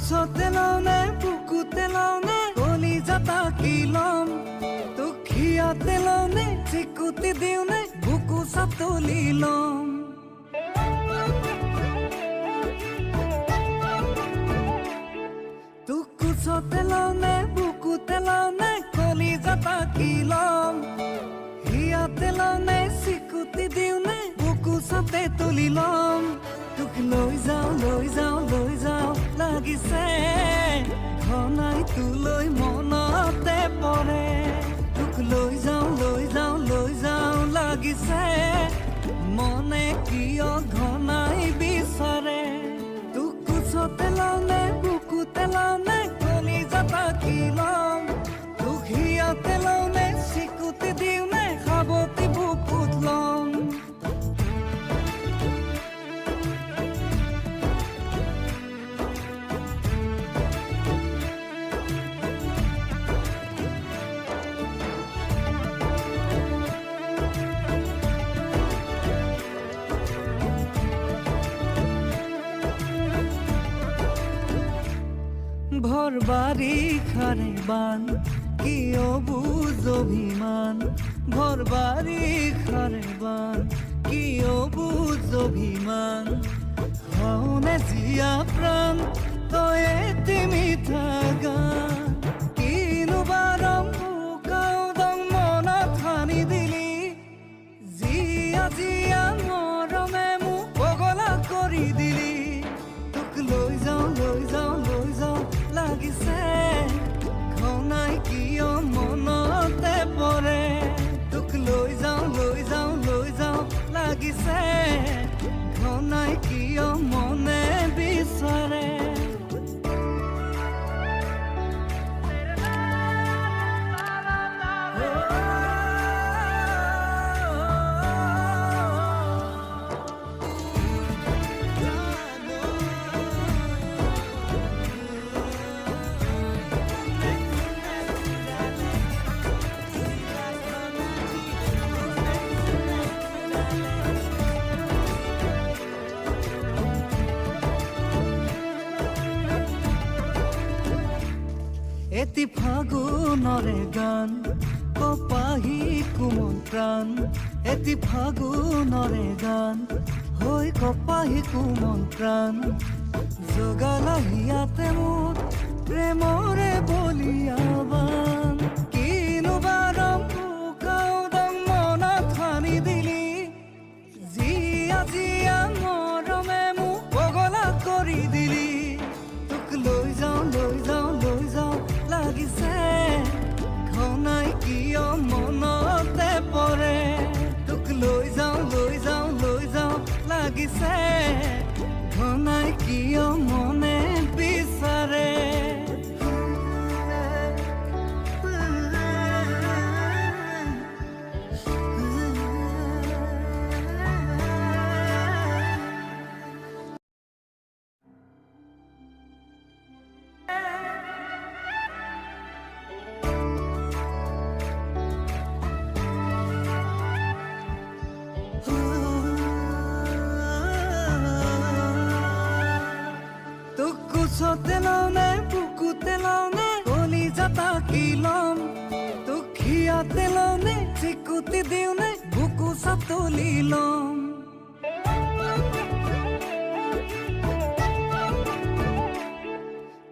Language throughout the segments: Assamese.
কোচতে লওঁনে বুকুতে লওঁনে কলিজাত আঁকি ল'ম তোক হিয়াতে লওঁনে চিকুটি দিওঁনে বুকু চাতলি ল'ম তোক কোচতে লওঁনে বুকুতে লওঁনে কলিজাত আঁকি ল'ম হিয়াতে লওঁনে চিকুটি দিওঁনে বুকু চাতে তুলি ল'ম তোক লৈ যাওঁ লাগিছে ঘনাই তোলৈ মনতে পৰে তোক লৈ যাওঁ লাগিছে মনে কিয় ঘনাই বিচাৰে তোক কোচতে লওঁনে বুকুতে লওঁনে কলিজাত আঁকি ল'ম তোক হিয়াতে লওঁনে চিকুটি দিওঁনে সাৱটি বুকুত ল'ম ভৰ বাৰিষাৰে বান কিয় বুজ অভিমান ভৰ বাৰিষাৰে বান কিয় বুজ অভিমান হওনে জীয়া প্ৰাণ তই এটি মিঠা গান কিনো বাৰম বুকাও মনত সানি দিলি জীয়া জীয়া মৰমে মোক পগলা কৰি দিলি তোক লৈ যাওঁ লাগিছে ঘনাই কিয় মনতে পৰে তোক লৈ যাওঁ লাগিছে ঘনাই কিয় মনে বিচাৰে এটি ফাগুনৰে গান কপাহী কোমল প্ৰাণ এটি ফাগুনৰে গান হৈ কপাহী কোমল প্ৰাণ জগালা হিয়াতে মোক প্ৰেমৰে বলিয়াবান কিনো বাৰম বুকাও মনত সানি দিলি জীয়া জীয়া মৰমে মোক পগলা কৰি দিলি তোক লৈ যাওঁ লাগিছে ঘনাই কিয় মনতে পৰে তোক লৈ যাওঁ লাগিছে ঘনাই কিয় মনে বিচাৰে কোচতে লওঁনে বুকুতে লওঁনে কলিজাত আঁকি ল'ম তোক হিয়াতে লওঁনে চিকুটি দিওঁনে বুকু চাতলি ল'ম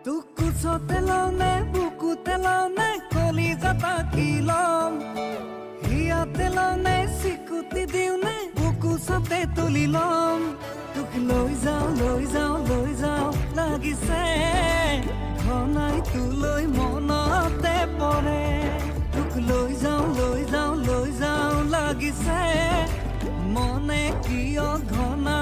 তোক কোচতে লওঁনে বুকুতে লওঁনে কলিজাত আঁকি ল'ম হিয়াতে লওঁনে চিকুটি দিওঁনে বুকু চাতে তুলি ল'ম তোক লৈ যাওঁ লাগিছে ঘনাই তোলৈ মনতে পৰে তোক লৈ যাওঁ লাগিছে মনে কিয় ঘনাই